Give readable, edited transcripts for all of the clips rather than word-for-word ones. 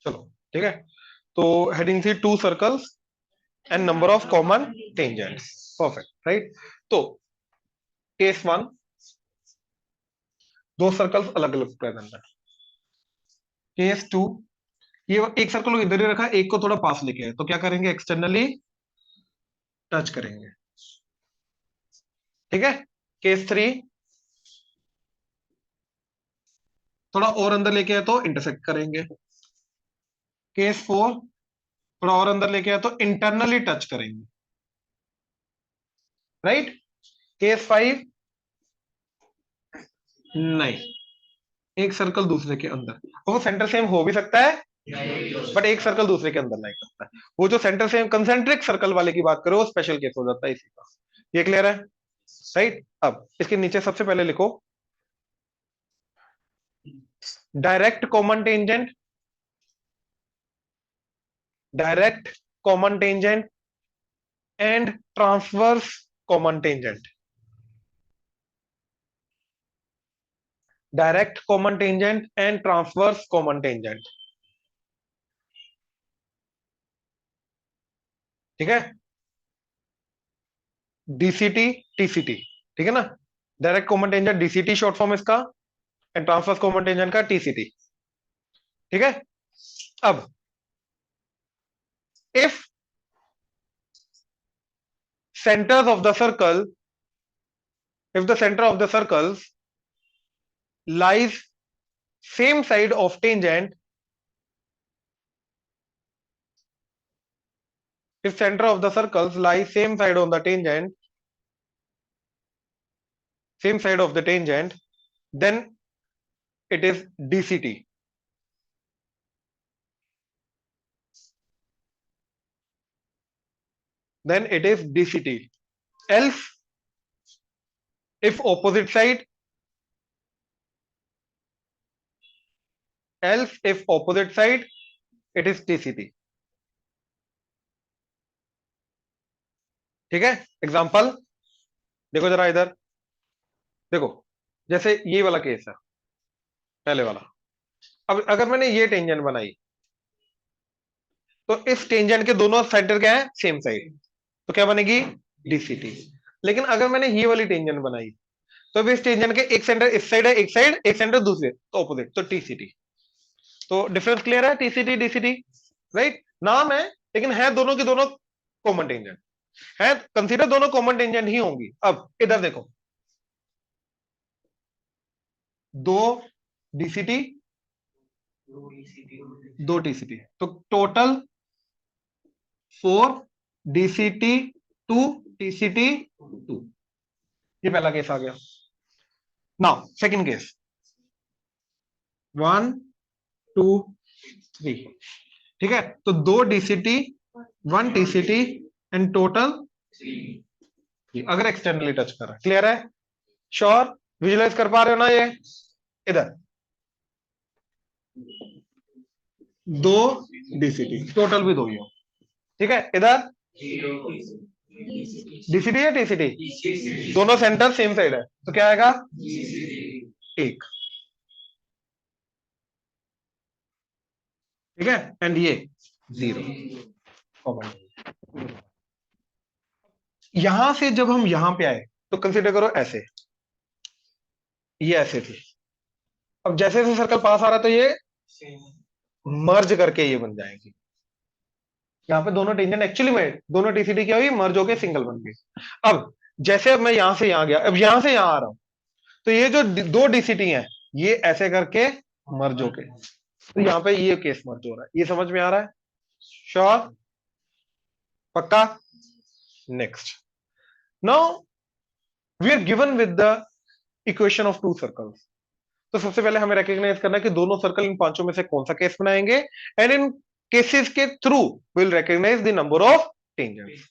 चलो ठीक है, तो हेडिंग थी to circles and number of common tangents. Perfect right. तो केस वन, दो सर्कल्स अलग अलग प्रेजेंट है। केस टू, ये एक सर्कल को इधर ही रखा, एक को थोड़ा पास लेके आए, तो क्या करेंगे, एक्सटर्नली टच करेंगे। ठीक है। केस थ्री, थोड़ा और अंदर लेके आए तो इंटरसेक्ट करेंगे। केस फोर, थोड़ा और अंदर लेके आए तो इंटरनली टच करेंगे। राइट। केस फाइव, नहीं, एक सर्कल दूसरे के अंदर, तो वो सेंटर सेम हो भी सकता है बट एक सर्कल दूसरे के अंदर नहीं करता है। वो जो सेंटर सेम कंसेंट्रिक सर्कल वाले की बात करो वो स्पेशल केस हो जाता है इसी का। ये क्लियर है? राइट। अब इसके नीचे सबसे पहले लिखो direct common tangent, direct common tangent and transverse common tangent. Direct common tangent and transverse common tangent. ठीक है। डीसीटी, टीसीटी, ठीक है ना। Direct common tangent DCT short form इसका, एंड ट्रांसवर्स कॉमन टेंजेंट का टीसीटी। ठीक है। अब if centers of the circle, if the center of the circles lies same side of tangent, if center of the circles lies same side on the tangent, same side of the tangent, then it is DCT. Then it is DCT. Else, if opposite side, else if opposite side, it is TCT. ठीक है। Example देखो जरा इधर, देखो जैसे ये वाला case है, पहले वाला। अब अगर मैंने ये टेंजेंट बनाई तो इस टेंजेंट के दोनों सेंटर क्या है, सेम साइड, तो क्या बनेगी, डीसीटी। लेकिन अगर मैंने ये वाली टेंजेंट बनाई तो अब इस टेंजेंट के एक सेंटर इस साइड है, एक सेंटर दूसरे, तो ऑपोजिट, तो टीसीटी। तो डिफरेंस क्लियर है, टीसीटी डीसीटी। राइट। नाम है लेकिन है दोनों की दोनों कॉमन टेंजेंट है, कंसीडर दोनों कॉमन टेंजेंट ही होंगी। अब इधर देखो, दो डीसीटी, दो टीसीटी, तो टोटल 4 डीसीटी 2 टीसीटी 2। ये पहला केस आ गया। Now second case, 1 2 3। ठीक है। तो दो डीसीटी, 1 टीसीटी एंड टोटल 3, अगर एक्सटर्नली टच कर रहा है। क्लियर है? श्योर? विजुलाइज कर पा रहे हो ना? ये इधर दो डीसीटी, टोटल भी दो ही हो। ठीक है। इधर डीसीटी है टीसीटी, दोनों सेंटर सेम साइड है, तो क्या आएगा, एक। ठीक है। एंड ये 0। यहां से जब हम यहां पे आए तो कंसीडर करो ऐसे, ये ऐसे थी। अब जैसे जैसे सर्कल पास आ रहा है तो ये मर्ज करके ये बन जाएगी। यहाँ पे दोनों टेंजेंट एक्चुअली में दोनों टीसीटी क्या हुई, मर्ज होके सिंगल बन गई। अब जैसे अब मैं यहां से यहां गया, अब यहां से यहां आ रहा हूं, तो ये जो दो डीसीटी हैं ये ऐसे करके मर्ज होके, तो यहाँ पे ये केस मर्ज हो रहा है। ये समझ में आ रहा है? श्योर? पक्का? Next, now we are given with the equation of two circles. तो सबसे पहले हमें रिकॉग्नाइज करना है कि दोनों सर्कल इन पांचों में से कौन सा केस बनाएंगे, एंड इन केसेस के through will recognise the number of tangents.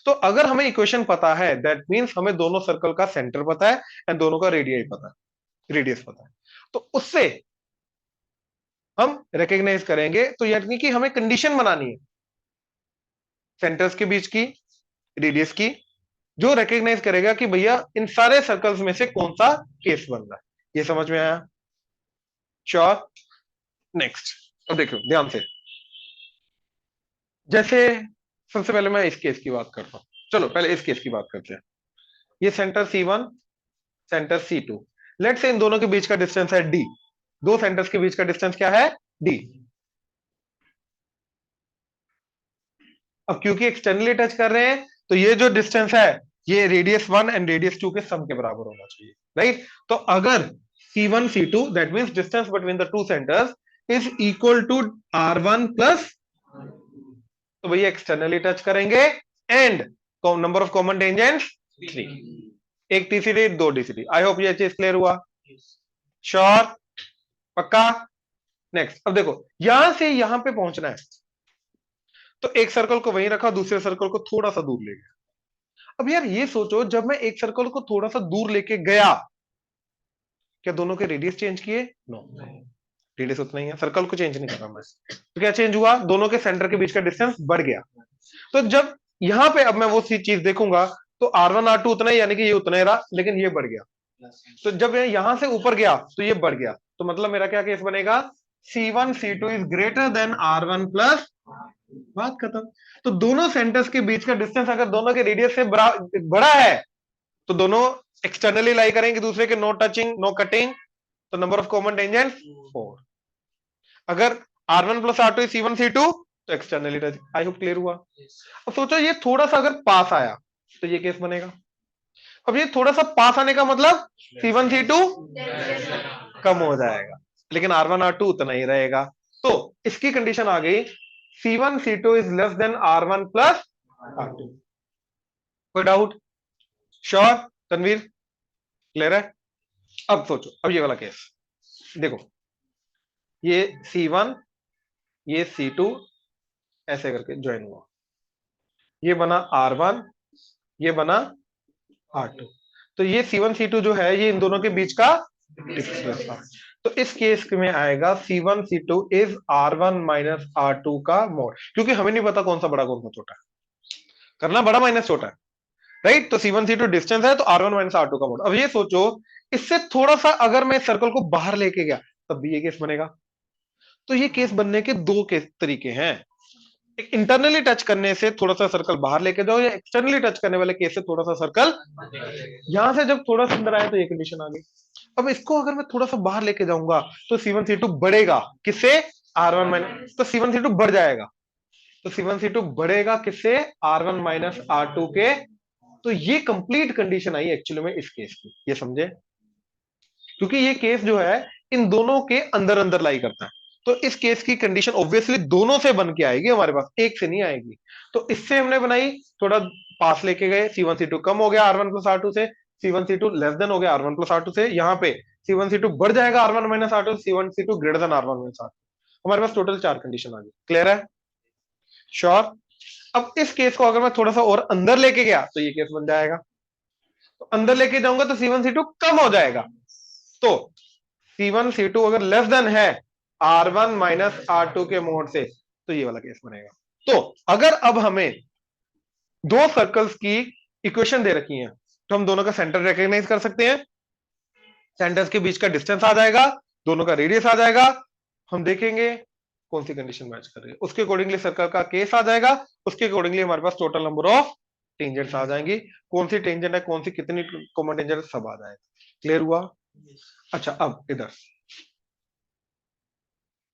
तो अगर हमें इक्वेशन पता है दैट मींस हमें दोनों सर्कल का सेंटर पता है एंड दोनों का रेडियस पता है, रेडियस पता है, तो उससे हम रिकॉग्नाइज करेंगे। तो यानी कि हमें कंडीशन बनानी है सेंटर्स के बीच की, रेडियस की, जो रिकॉग्नाइज करेगा कि भैया इन सारे सर्कल्स में से कौन सा केस बन रहा है। ये समझ में आया? श्योर? नेक्स्ट, अब देखो ध्यान से, जैसे सबसे पहले मैं इस केस की बात करता हूं, चलो पहले इस केस की बात करते हैं। ये centre C1, centre C2। Late से इन दोनों के बीच का डिस्टेंस है D। दो सेंटर्स के बीच का डिस्टेंस क्या है? D। अब क्योंकि एक्सटर्नली टच कर रहे हैं, तो ये जो डिस्टेंस है, ये रेडियस 1 एंड रेडियस 2 के सम के बराबर होना चाहिए, राइट? तो अगर C1 C2, that means distance between the two centres is equal to R1 plus, तो भैया एक्सटर्नली टच करेंगे, and number of common tangents 3। एक TCD, दो DCD। आई होप ये चीज क्लियर हुआ। श्योर? पक्का? नेक्स्ट, अब देखो यहां से यहां पे पहुंचना है, तो एक सर्कल को वहीं रखा, दूसरे सर्कल को थोड़ा सा दूर ले गया। अब यार ये सोचो, जब मैं एक सर्कल को थोड़ा सा दूर लेके गया, क्या दोनों के रेडियस चेंज किए? नो, रेडियस उतना ही है, सर्कल को चेंज नहीं कर रहा मैं। तो क्या चेंज हुआ? दोनों के सेंटर के बीच का डिस्टेंस बढ़ गया। तो जब यहां पे अब मैं वो सी चीज देखूंगा, तो R1 R2 उतना ही, यानी कि ये उतना ही रहा, लेकिन ये बढ़ गया। तो जब मैं यहां से ऊपर गया तो ये बढ़ गया, तो मतलब मेरा क्या केस बनेगा? C1 C2 is greater than R1 plus. बात खत्म। तो दोनों सेंटर्स के बीच का डिस्टेंस अगर दोनों के रेडियस से बड़ा है, तो दोनों एक्सटर्नली लाई करेंगे दूसरे के, नो टचिंग नो कटिंग, तो नंबर ऑफ कॉमन टेंजेंट 4। अगर R1 plus R2 C1 C2, तो externally touch. I hope clear हुआ। अब सोचो ये थोड़ा सा अगर पास आया, तो ये केस बनेगा। अब ये थोड़ा सा पास आने का मतलब C1 C2 कम हो जाएगा, लेकिन R1 R2 उतना ही रहेगा। तो इसकी कंडीशन आ गई, C1 C2 is less than R1 plus R2। कोई डाउट? श्योर? तनवीर, क्लियर है? अब सोचो, अब ये वाला केस देखो, ये C1, ये C2 ऐसे करके ज्वाइन हुआ, ये बना R1, ये बना R2। तो ये C1 C2 जो है, ये इन दोनों के बीच का डिस्टेंस था। तो इस केस में आएगा C1 C2 is R1 minus R2 का मोड, क्योंकि हमें नहीं पता कौन सा बड़ा कौन सा छोटा है, करना बड़ा माइनस छोटा है, राइट? तो C1 C2 डिस्टेंस है, तो R1 माइनस R2 का मोड। अब ये सोचो, इससे थोड़ा सा अगर मैं सर्कल को बाहर लेके गया, तब भी ये केस बनेगा। तो ये केस बनने के दो केस तरीके हैं, एक इंटरनली टच करने से थोड़ा सा सर्कल बाहर लेके जाओ, या एक्सटर्नली टच करने वाले केस से थोड़ा सा सर्कल यहां से जब थोड़ा सा अंदर आए, तो ये कंडीशन आ गई। अब इसको अगर मैं थोड़ा सा बाहर लेके जाऊंगा, तो C1 C2 बढ़ेगा किससे? R1 माइनस, तो C1 C2 बढ़ जाएगा, तो C1 C2 बढ़ेगा किससे? R1 माइनस R2 के। तो ये कंप्लीट कंडीशन आई एक्चुअली में इस केस की, ये समझे? क्योंकि ये केस जो है, इन दोनों के अंदर अंदर लाई करता है, तो इस केस की कंडीशन ऑब्वियसली दोनों से बन के आएगी हमारे पास, एक से नहीं आएगी। तो इससे हमने बनाई, थोड़ा पास लेके गए, C1 C2 कम हो गया R1 प्लस R2 से, C1 C2 लेस देन हो गया R1 प्लस R2 से। यहाँ पे C1 C2 बढ़ जाएगा R1 minus R2, C1 C2 greater than R1 minus R2। हमारे पास टोटल 4 कंडीशन आ गई। क्लियर है? श्योर? अब इस केस को अगर मैं थोड़ा सा और अंदर लेके गया, तो ये केस बन जाएगा। तो अंदर लेके जाऊंगा तो C1 C2 कम हो जाएगा, तो C1 C2 अगर लेस देन है R1 माइनस R2 के मोड से, तो ये वाला केस बनेगा। तो अगर अब हमें दो सर्कल्स की इक्वेशन दे रखी है, तो हम दोनों का सेंटर रिकॉग्नाइज कर सकते हैं, सेंटर्स के बीच का डिस्टेंस आ जाएगा, दोनों का रेडियस आ जाएगा, हम देखेंगे कौन सी कंडीशन मैच कर रही है, उसके अकॉर्डिंगली सर्कल का केस आ जाएगा, उसके अकॉर्डिंगली हमारे पास टोटल नंबर ऑफ टेंजेंट्स आ जाएंगी, कौन सी टेंजेंट है, कौन सी कितनी कॉमन टेंजेंट, सब आ जाएगा। क्लियर हुआ? अच्छा, अब इधर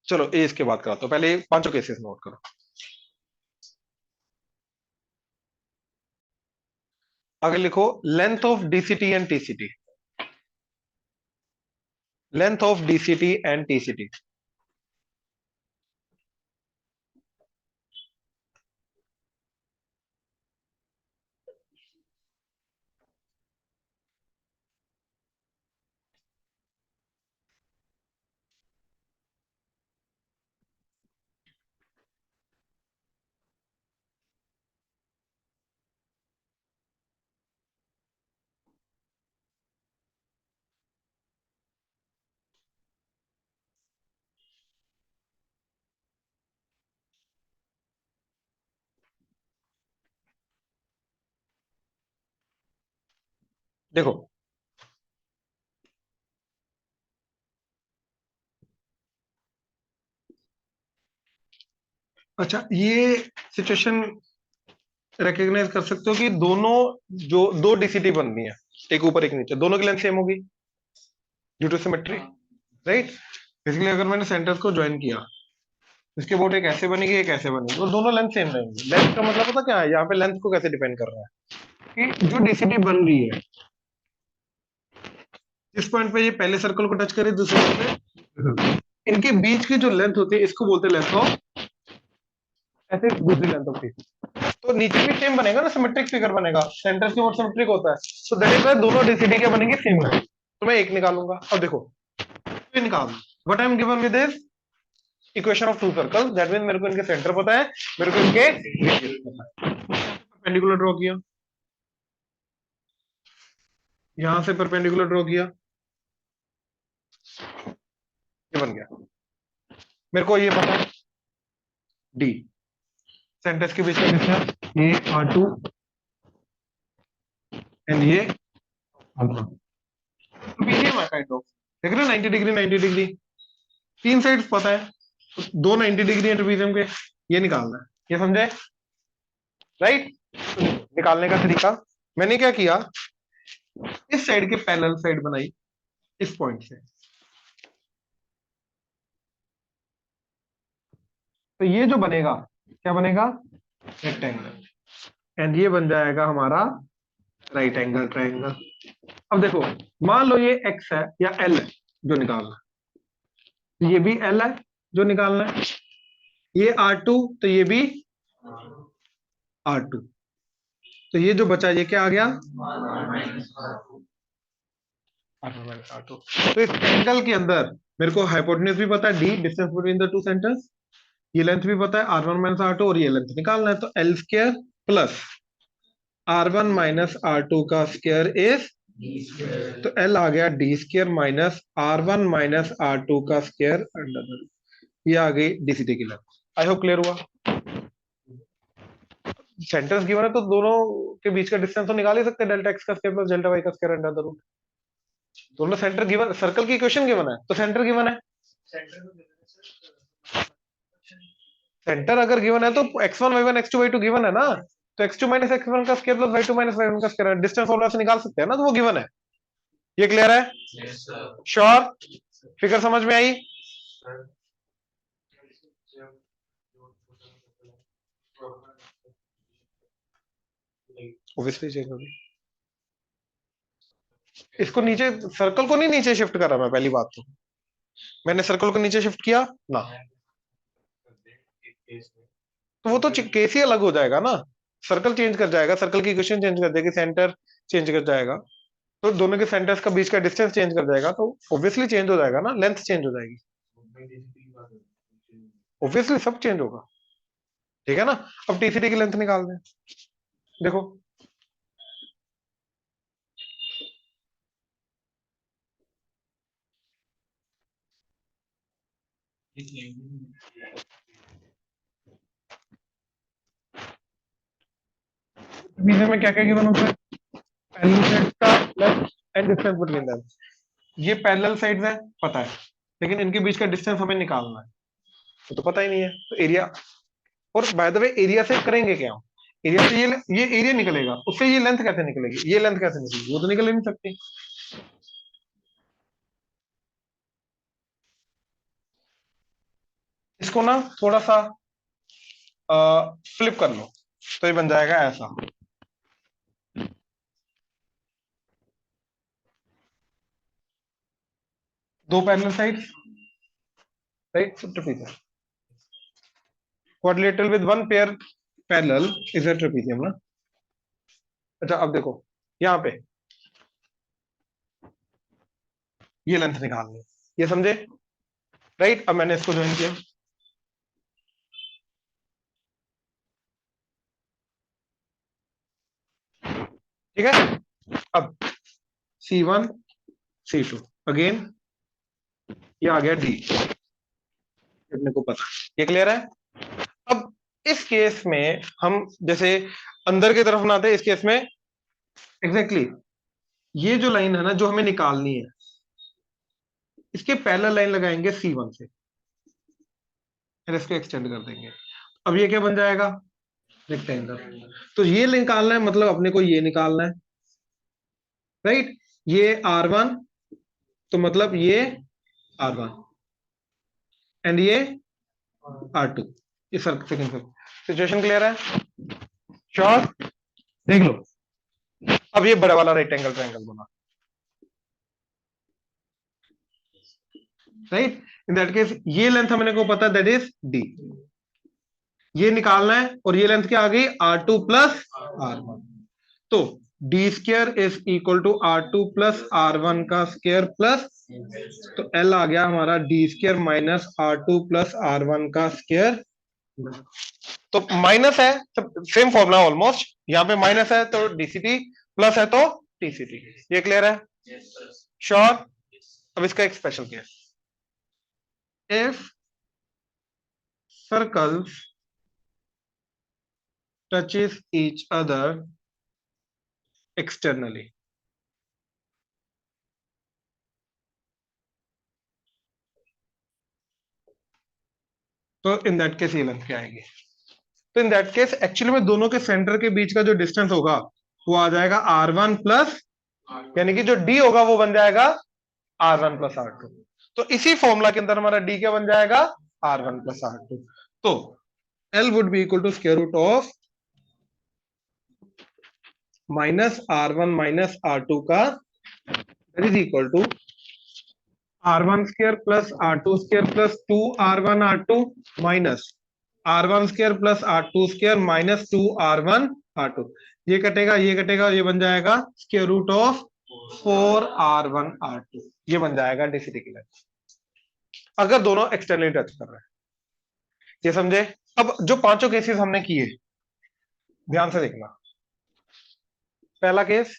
चलो ए इसके बाद कराता हूं, पहले पांचों केसेस नोट करो। आगे लिखो, length of DCT and TCT, length of DCT and TCT. देखो, अच्छा, ये सिचुएशन रिकॉग्नाइज कर सकते हो कि दोनों जो दो डीसीटी बन रही है, एक ऊपर एक नीचे, दोनों की लेंथ सेम होगी due to symmetry, right. Basically अगर मैंने सेंटर्स को ज्वाइन किया, इसके बोट एक ऐसे बनेगी एक ऐसे बनेगी, और दोनों लेंथ सेम रहेंगी। लेंथ का मतलब पता क्या है, यहाँ पे लेंथ को कैसे डिपेंड कर रहा है कि जो डीसीटी बन रही है, जिस पॉइंट पे ये पहले सर्कल को टच करे दूसरे पे, इनके बीच की जो लेंथ होती है इसको बोलते हैं लेंथ ऑफ, ऐसे दूसरी लेंथ ऑफ डीसीटी। तो नीचे भी सेम बनेगा ना, सिमेट्रिक फिगर बनेगा, सेंटर की ओर सिमेट्रिक होता है, सो दैट इज वाई दोनों डीसीटी क्या बनेंगे, सेम है। तो मैं एक निकालूंगा। अब देखो, ये निकाल, what I am given with this equation of two circle, that mean मेरे को इनके सेंटर पता है, मेरे को इनके रेडियस पता है। परपेंडिकुलर ड्रॉ किया, यहां से परपेंडिकुलर ड्रॉ किया, ये बन गया। मेरे को ये पता है डी, सेंटर्स के बीच का डिस्टेंस ये R2 एंड ये R1। तो मीडियम है काइंड ऑफ, देख रहे हो 90 डिग्री 90 डिग्री, तीन साइड पता है, तो दो 90 डिग्री है ट्रेपेजियम के, ये निकालना है, ये समझे, राइट। निकालने का तरीका मैंने क्या किया, इस साइड के पैरेलल साइड बनाई इस पॉइंट से, तो ये जो बनेगा क्या बनेगा, रेक्टेंगल, एंड ये बन जाएगा हमारा राइट एंगल ट्रायंगल। अब देखो, मान लो ये x है या l है जो निकालना है, ये भी l है जो निकालना है, ये R2 तो ये भी R2, तो ये जो बचा ये क्या आ गया, R2। तो इस एंगल के अंदर मेरे को हाइपोटेन्यूज भी पता है d, distance between the two centres, ये लेंथ भी पता है R1 माइनस R2, और ये लेंथ निकालना है, तो L square plus R1 minus R2 का स्क्वायर इज, तो L आ गया D square minus R1 minus R2 का स्क्वायर अंडर द, ये आ गई डीसीटी की लेंथ। आई होप क्लियर हुआ। सेंटर्स गिवन है तो दोनों के बीच का डिस्टेंस तो निकाल ही सकते हैं, डेल्टा एक्स का स्क्वायर प्लस डेल्टा वाई का स्क्वायर अंडर द रूट। दोनों सेंटर गिवन, सर्कल की इक्वेशन गिवन है तो सेंटर गिवन है, सेंटर अगर गिवन है तो x1 y1 x2 y2 given है ना, तो x2 माइनस x1 का square plus y2 minus y1 का स्क्वायर, डिस्टेंस फॉर्मूला से निकाल सकते हैं ना, तो वो गिवन है। ये क्लियर है, श्योर, फिगर समझ में आई। ऑब्वियसली चेंज होगी, इसको नीचे, सर्कल को नहीं नीचे शिफ्ट करा मैं, पहली बात तो मैंने सर्कल को नीचे शिफ्ट किया ना, तो वो तो केस ही अलग हो जाएगा ना, सर्कल चेंज कर जाएगा, सर्कल की इक्वेशन चेंज कर देगी, सेंटर चेंज कर जाएगा, तो दोनों के सेंटर्स का बीच का डिस्टेंस चेंज कर जाएगा, तो ऑब्वियसली चेंज हो जाएगा ना, लेंथ चेंज हो जाएगी, ऑब्वियसली सब चेंज होगा, ठीक है ना। अब टीसीटी की लेंथ निकाल दें, देखो बीच में क्या क्या गिवन होता है, पैरेलल साइड का length and distance between them, ये पैरेलल साइड्स है पता है, लेकिन इनके बीच का डिस्टेंस हमें निकालना है, तो पता ही नहीं है, तो एरिया, और बाय द वे एरिया से करेंगे क्या, एरिया से ये एरिया निकलेगा, उससे ये लेंथ कैसे निकलेगी, ये लेंथ कैसे निकलेगी, वो तो निकल ही नहीं सकती। इसको ना थोड़ा सा फ्लिप कर लो, तो ये बन जाएगा ऐसा, दो parallel sides, right, trapezium, quadrilateral with one pair parallel is a trapezium ना। अच्छा अब देखो, यहाँ पे ये लेंथ निकालनी है, ये समझे, राइट। अब मैंने इसको ज्वाइन किया, ठीक है। अब C1 C2 अगेन, ये आ गया D, अपने को पता है, ये क्लियर है। अब इस केस में हम जैसे अंदर की तरफ बनाते हैं, इस केस में एग्जैक्टली ये जो लाइन है ना जो हमें निकालनी है, इसके पैरेलल लाइन लगाएंगे C1 से, फिर इसको एक्सटेंड कर देंगे, अब ये क्या बन जाएगा, रेक्टेंगल। तो ये निकालना है, मतलब अपने को ये निकालना है, राइट। ये R1, तो मतलब ये R1, एंड ये R2। ये sir second sir, situation clear है, श्योर। देख लो, अब ये बड़ा वाला रेक्टेंगल ट्रायंगल बना, राइट। इन दैट केस ये लेंथ हमने को पता, दैट इज डी। ये निकालना है, और ये लेंथ क्या आ गई, R2 प्लस R1। तो D square is equal to R2 plus R1 का स्क्र प्लस, तो L आ गया हमारा D square minus R2 plus R1 का स्क्र। तो माइनस है, सेम फॉर्मूला ऑलमोस्ट, यहाँ पे माइनस है तो डीसीटी, प्लस है तो टीसीटी। ये क्लियर है, श्योर। अब इसका एक special case, if circles touches each other externally, तो इन दैट केस ये लेंथ क्या आएगी। तो इन दैट केस एक्चुअली में दोनों के सेंटर के बीच का जो डिस्टेंस होगा वो आ जाएगा R1 प्लस, यानी कि जो D होगा वो बन जाएगा R1 प्लस R2। तो इसी फॉर्मूला के अंदर हमारा D क्या बन जाएगा, R1 प्लस R2। तो L would be equal to square root of minus R1 minus R2 का, that is equal to R1 square plus R2 square plus 2R1 R2 minus R1 square plus R2 square minus 2R1 R2। ये कटेगा, ये कटेगा, ये बन जाएगा square root of 4R1 R2। ये बन जाएगा डेंसिटी की लेंथ, अगर दोनों एक्सटर्नली टच कर रहे हैं। ये समझे। अब जो पांचों केसेस हमने किए, ध्यान से देखना। पहला केस,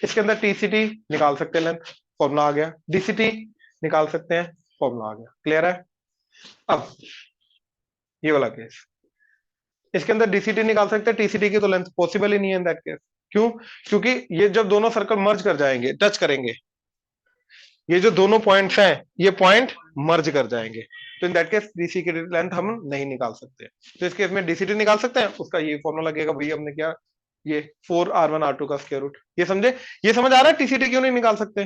इसके अंदर टीसीटी निकाल सकते हैं, लेंथ फॉर्मूला आ गया, डीसीटी निकाल सकते हैं, फॉर्मूला आ गया, क्लियर है। अब ये वाला केस, इसके अंदर डीसीटी निकाल सकते हैं, टीसीटी की तो लेंथ पॉसिबल ही नहीं है इन दैट केस। क्यों, क्योंकि ये जब दोनों सर्कल मर्ज कर जाएंगे, टच करेंगे, ये जो दोनों पॉइंट्स हैं ये पॉइंट मर्ज कर जाएंगे, तो इन दैट केस डीसी की लेंथ हम नहीं निकाल सकते। तो इस केस में डीसीटी निकाल सकते हैं, उसका ये फॉर्मूला लगेगा, भैया हमने क्या, ये 4R1 R2 का स्क्वायर रूट। ये समझे, ये समझ आ रहा है टीसीटी क्यों नहीं निकाल सकते।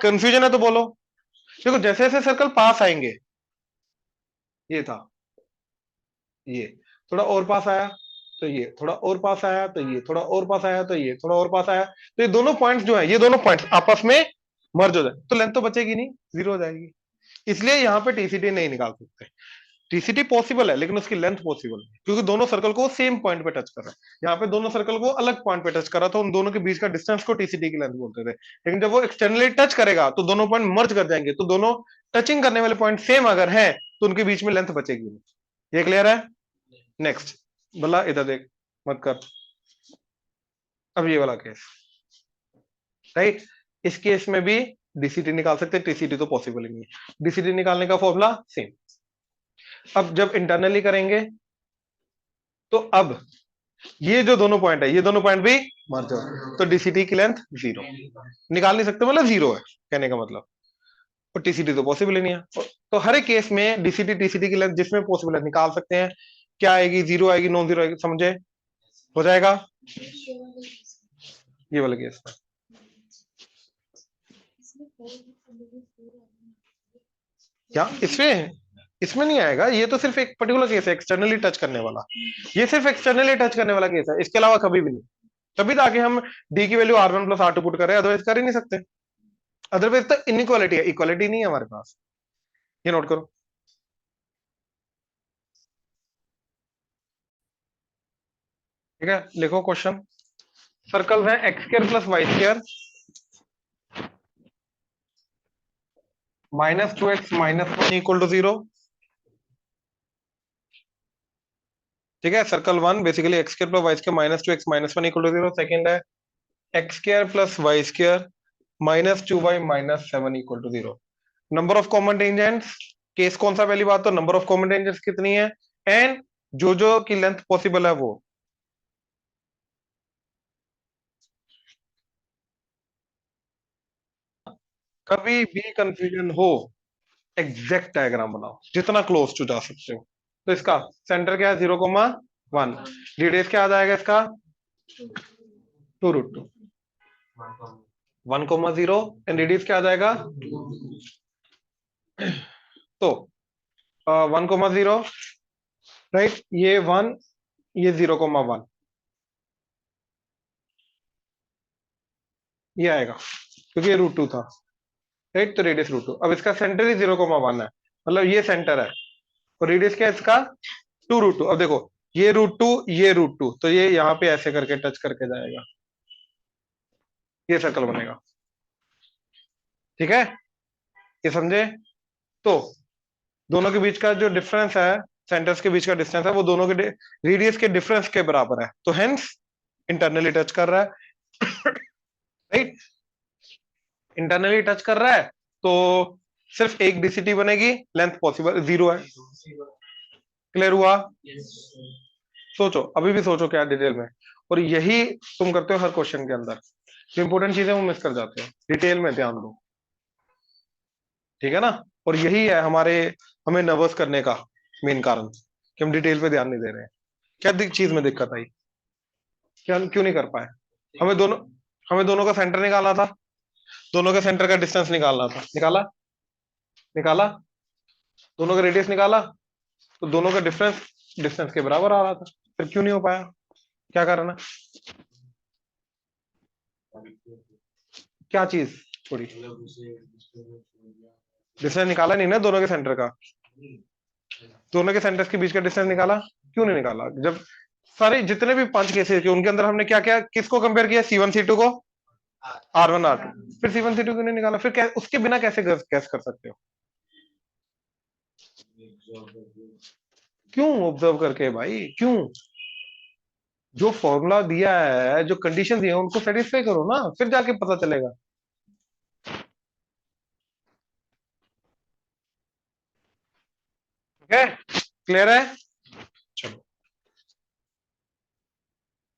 कंफ्यूजन है तो बोलो। देखो जैसे जैसे सर्कल पास आएंगे, ये था, ये थोड़ा और पास आया तो ये थोड़ा और पास आया, तो ये थोड़ा और पास आया, तो ये थोड़ा और पास आया, तो ये दोनों पॉइंट्स जो है, ये दोनों पॉइंट्स आपस में मर्ज हो जाए, तो लेंथ तो बचेगी नहीं, जीरो हो जाएगी। इसलिए यहाँ पे टीसीटी नहीं निकाल सकते। टीसीटी पॉसिबल है लेकिन उसकी लेंथ पॉसिबल नहीं, क्योंकि दोनों सर्कल को सेम पॉइंट पे टच कर रहा है। यहाँ पे दोनों सर्कल को अलग पॉइंट पे टच कर रहा था, उन दोनों के बीच का डिस्टेंस को टीसीटी की लेंथ बोलते थे। लेकिन जब वो एक्सटर्नली टच करेगा तो दोनों पॉइंट मर्ज कर जाएंगे, तो दोनों टचिंग करने वाले पॉइंट सेम अगर है तो उनके बीच में लेंथ बचेगी नहीं। ये क्लियर है। नेक्स्ट, बोला इधर देख, मत कर। अब ये वाला केस, राइट, इस केस में भी डीसीटी निकाल सकते हैं, टीसीटी तो पॉसिबल ही नहीं है। डीसीटी निकालने का फॉर्मूला सेम। अब जब इंटरनली करेंगे तो अब ये जो दोनों पॉइंट है, ये दोनों पॉइंट भी मर्ज हो, तो डीसीटी की लेंथ जीरो, निकाल नहीं सकते, मतलब जीरो है कहने का मतलब। और टीसीटी तो पॉसिबल ही नहीं है, तो हर एक केस में डीसीटी टीसीटी की लेंथ जिसमें पॉसिबल है निकाल सकते हैं। क्या आएगी, जीरो आएगी, नॉन जीरो आएगी, समझे, हो जाएगा। ये वाला केस में क्या, इसमें इसमें नहीं आएगा, ये तो सिर्फ एक पर्टिकुलर केस है एक्सटर्नली टच करने वाला। ये सिर्फ एक्सटर्नली टच करने वाला केस है, इसके अलावा कभी भी नहीं। तभी तो आगे हम डी की value R1 plus R2 put कर रहे हैं, अदरवाइज कर ही नहीं सकते। अदरवाइज तो इनइक्वालिटी है, इक्वालिटी नहीं है हमारे पास। ये नोट करो, ठीक है। लिखो क्वेश्चन, सर्कल है X square plus Y square -2x -1 equal to 0। ठीक है, circle one basically X square plus Y square -2x -1 equal to 0। Second है X square plus Y square -2y -7 equal to 0। Number of common tangents, case कौन सा, पहली बात तो number of common tangents कितनी है, एंड जो की लेंथ पॉसिबल है वो। कभी भी कंफ्यूजन हो, एग्जैक्ट डायग्राम बनाओ जितना क्लोज टू जा सकते हो। तो इसका सेंटर क्या है 0,1, रेडियस क्या आ जाएगा इसका 2√2, 1,0 एंड रेडियस क्या आ जाएगा, तो 1,0 राइट, ये 1, ये 0,1, ये आएगा क्योंकि ये √2 था, राइट, तो रेडियस √2। अब इसका सेंटर ही 0,1 है, मतलब ये सेंटर है, और रेडियस क्या है इसका 2√2। अब देखो ये √2, ये √2, तो ये यहाँ पे ऐसे करके टच करके जाएगा, ये सर्कल बनेगा, ठीक है, ये समझे। तो दोनों के बीच का जो डिफरेंस है, सेंटर्स के बीच का डिस्टेंस है, वो दोनों के रेडियस के डिफरेंस के बराबर है, तो हेंस इंटरनली टच कर रहा है, राइट, इंटरनली टच कर रहा है, तो सिर्फ एक डीसीटी बनेगी, लेंथ पॉसिबल 0 है, क्लियर हुआ। सोचो, अभी भी सोचो क्या डिटेल में, और यही तुम करते हो हर क्वेश्चन के अंदर, जो इंपॉर्टेंट चीजें वो मिस कर जाते हो, डिटेल में ध्यान दो, ठीक है ना। और यही है हमारे, हमें नर्वस करने का मेन कारण, कि हम डिटेल पे ध्यान नहीं दे रहे हैं। क्या चीज में दिक्कत आई, क्या क्यों नहीं कर पाए, हमें दोनों हमें दोनों का सेंटर निकालना था, दोनों के सेंटर का डिस्टेंस निकालना था, निकाला, निकाला, दोनों का रेडियस निकाला, तो दोनों का डिफरेंस डिस्टेंस के बराबर आ रहा था, फिर क्यों नहीं हो पाया, क्या कारण है, क्या चीज थोड़ी, डिस्टेंस निकाला नहीं ना दोनों के सेंटर का, दोनों के सेंटर्स के बीच का डिस्टेंस निकाला, क्यों नहीं निकाला, जब सारे जितने भी 5 केसेस के उनके अंदर हमने क्या क्या किसको कंपेयर किया, C1 C2 को, R1 R2, फिर C1 C2 क्यों नहीं निकाला, फिर उसके बिना कैसे गैस कर सकते हो, क्यों ऑब्जर्व करके भाई, क्यों, जो फॉर्मूला दिया है, जो कंडीशन दिए हैं उनको सेटिस्फाई करो ना, फिर जाके पता चलेगा, ठीक है, क्लियर है।